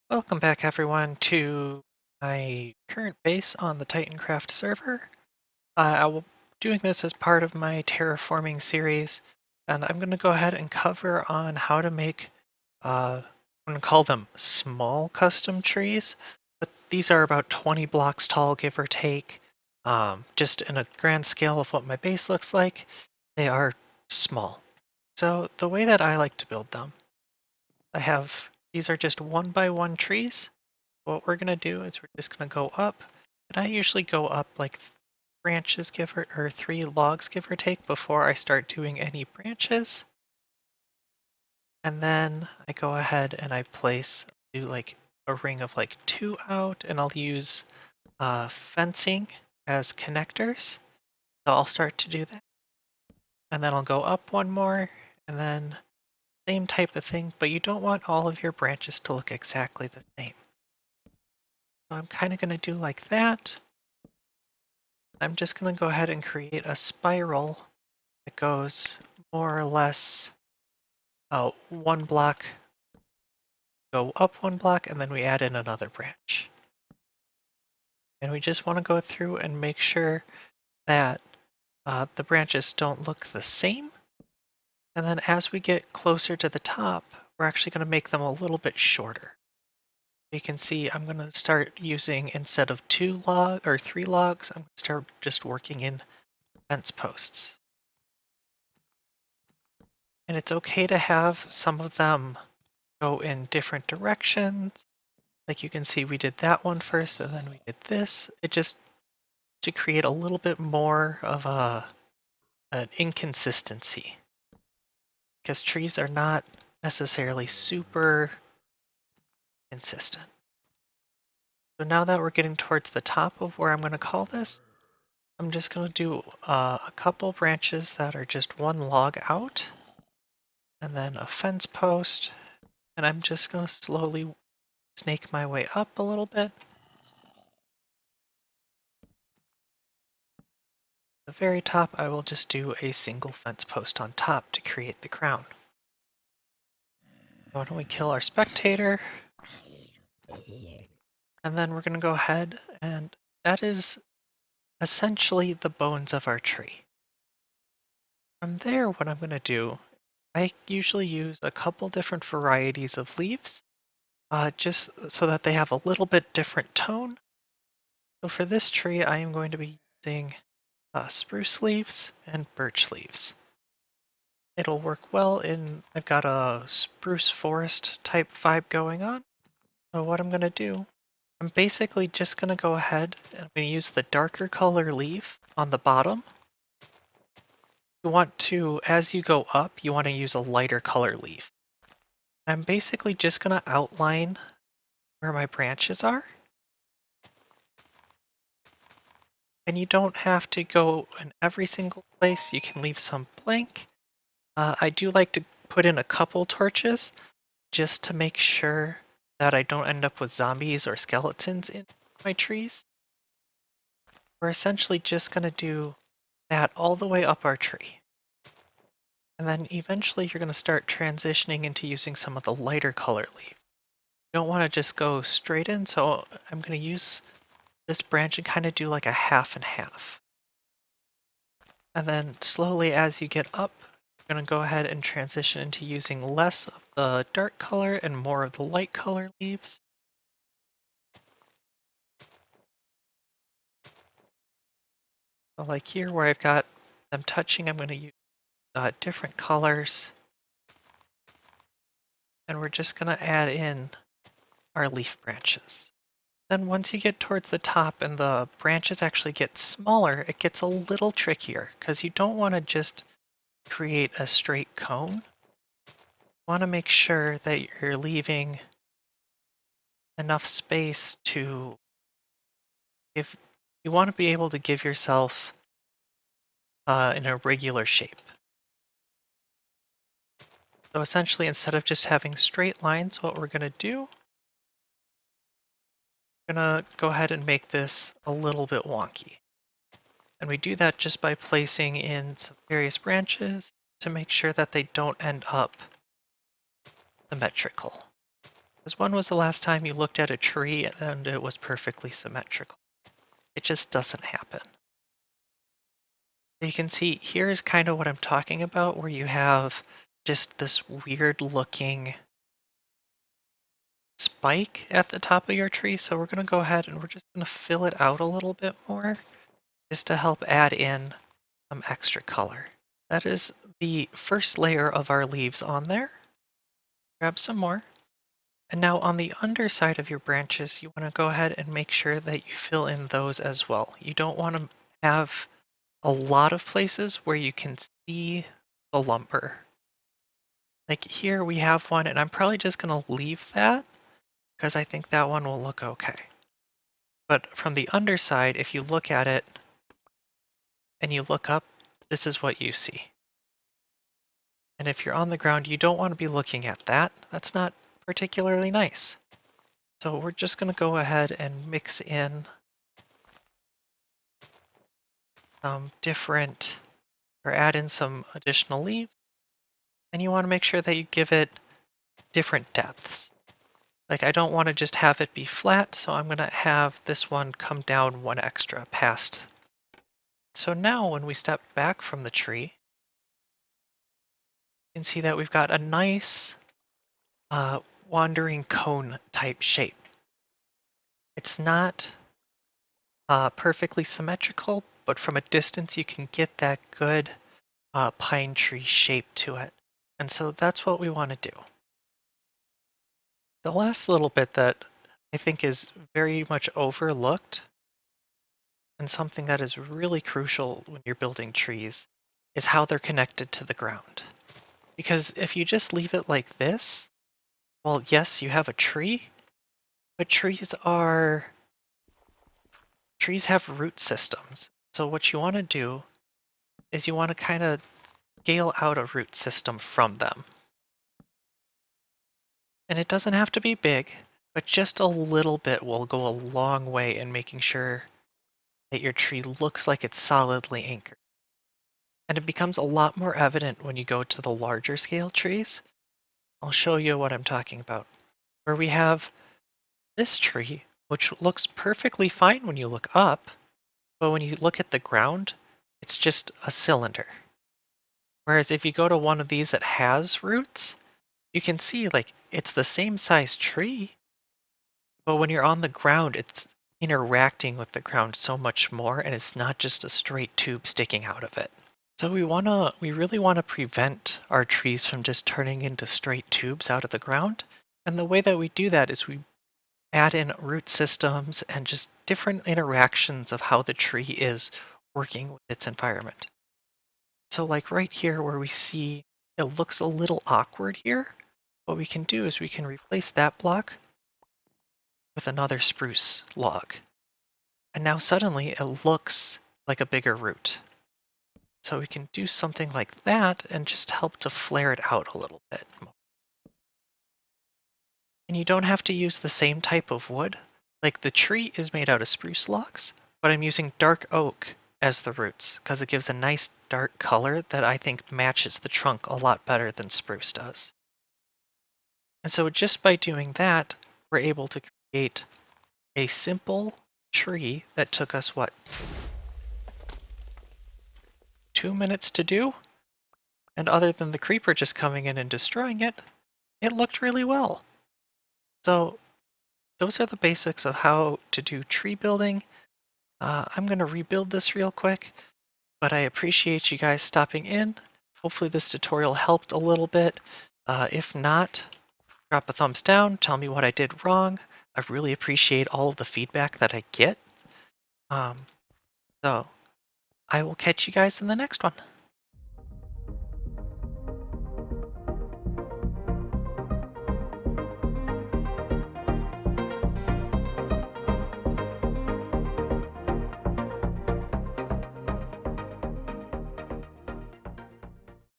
Welcome back everyone to my current base on the Titancraft server. I will be doing this as part of my terraforming series, and I'm going to go ahead and cover on how to make, I'm going to call them small custom trees, but these are about 20 blocks tall, give or take. Just in a grand scale of what my base looks like, they are small. So the way that I like to build them, these are just 1 by 1 trees. What we're going to do is we're just going to go up, and I usually go up like branches or 3 logs give or take before I start doing any branches. And then I go ahead and do like a ring of like 2 out, and I'll use fencing as connectors. So I'll start to do that. And then I'll go up 1 more, and then same type of thing, but you don't want all of your branches to look exactly the same. So I'm kind of going to do like that. I'm just going to go ahead and create a spiral that goes more or less 1 block, go up 1 block, and then we add in another branch. And we just want to go through and make sure that the branches don't look the same. And then as we get closer to the top, we're actually going to make them a little bit shorter. You can see I'm going to start using, instead of 3 logs, I'm going to start just working in fence posts. And it's okay to have some of them go in different directions. Like you can see we did that one first and then we did this. It just to create a little bit more of an inconsistency. Because trees are not necessarily super consistent. So now that we're getting towards the top of where I'm going to call this, I'm just going to do a couple branches that are just 1 log out, and then a fence post, and I'm just going to slowly snake my way up a little bit. At the very top, I will just do a single fence post on top to create the crown. Why don't we kill our spectator? And then we're going to go ahead, and that is essentially the bones of our tree. From there, what I'm going to do, I usually use a couple different varieties of leaves, just so that they have a little bit different tone. So for this tree, I am going to be using spruce leaves and birch leaves. It'll work well I've got a spruce forest type vibe going on. So what I'm going to do, I'm basically just going to go ahead and I'm going to use the darker color leaf on the bottom. You want to, as you go up, you want to use a lighter color leaf. I'm basically just going to outline where my branches are. And you don't have to go in every single place. You can leave some blank. I do like to put in a couple torches just to make sure that I don't end up with zombies or skeletons in my trees. We're essentially just going to do that all the way up our tree. And then eventually you're going to start transitioning into using some of the lighter color leaf. You don't want to just go straight in, so I'm going to use this branch and kind of do like a half and half. And then slowly as you get up, you're going to go ahead and transition into using less of the dark color and more of the light color leaves. So like here where I've got them touching, I'm going to use different colors. And we're just going to add in our leaf branches. Then once you get towards the top and the branches actually get smaller, it gets a little trickier because you don't want to just create a straight cone. You want to make sure that you're leaving enough space to, if you want to be able to give yourself an irregular shape. So essentially, instead of just having straight lines, what we're going to do, we're going to go ahead and make this a little bit wonky. And we do that just by placing in some various branches to make sure that they don't end up symmetrical. Because when was the last time you looked at a tree and it was perfectly symmetrical? It just doesn't happen. You can see here's kind of what I'm talking about, where you have just this weird looking spike at the top of your tree. So we're going to go ahead and we're just going to fill it out a little bit more just to help add in some extra color. That is the first layer of our leaves on there. Grab some more. And now on the underside of your branches, you want to go ahead and make sure that you fill in those as well. You don't want to have a lot of places where you can see the lumber. Like here we have one, and I'm probably just going to leave that because I think that one will look okay. But from the underside, if you look at it and you look up, this is what you see. And if you're on the ground, you don't want to be looking at that. That's not particularly nice. So we're just going to go ahead and mix in some different, or add in some additional leaves. And you want to make sure that you give it different depths. Like I don't want to just have it be flat, so I'm going to have this one come down one extra past. So now when we step back from the tree, you can see that we've got a nice wandering cone type shape. It's not perfectly symmetrical, but from a distance you can get that good pine tree shape to it. And so that's what we want to do. The last little bit that I think is very much overlooked and something that is really crucial when you're building trees is how they're connected to the ground. Because if you just leave it like this, well, yes, you have a tree, but trees have root systems. So what you want to do is you want to kind of scale out a root system from them. And it doesn't have to be big, but just a little bit will go a long way in making sure that your tree looks like it's solidly anchored. And it becomes a lot more evident when you go to the larger scale trees. I'll show you what I'm talking about. Where we have this tree, which looks perfectly fine when you look up, but when you look at the ground, it's just a cylinder. Whereas if you go to one of these that has roots, you can see like it's the same size tree, but when you're on the ground, it's interacting with the ground so much more, and it's not just a straight tube sticking out of it. So we really want to prevent our trees from just turning into straight tubes out of the ground. And the way that we do that is we add in root systems and just different interactions of how the tree is working with its environment. So like right here where we see it looks a little awkward here, what we can do is we can replace that block with another spruce log. And now suddenly it looks like a bigger root. So we can do something like that and just help to flare it out a little bit more. And you don't have to use the same type of wood. Like the tree is made out of spruce logs, but I'm using dark oak as the roots because it gives a nice dark color that I think matches the trunk a lot better than spruce does. And so just by doing that, we're able to create a simple tree that took us, what, 2 minutes to do? And other than the creeper just coming in and destroying it, it looked really well. So those are the basics of how to do tree building. I'm going to rebuild this real quick, but I appreciate you guys stopping in. Hopefully this tutorial helped a little bit. If not, drop a thumbs down, tell me what I did wrong. I really appreciate all of the feedback that I get. So I will catch you guys in the next one.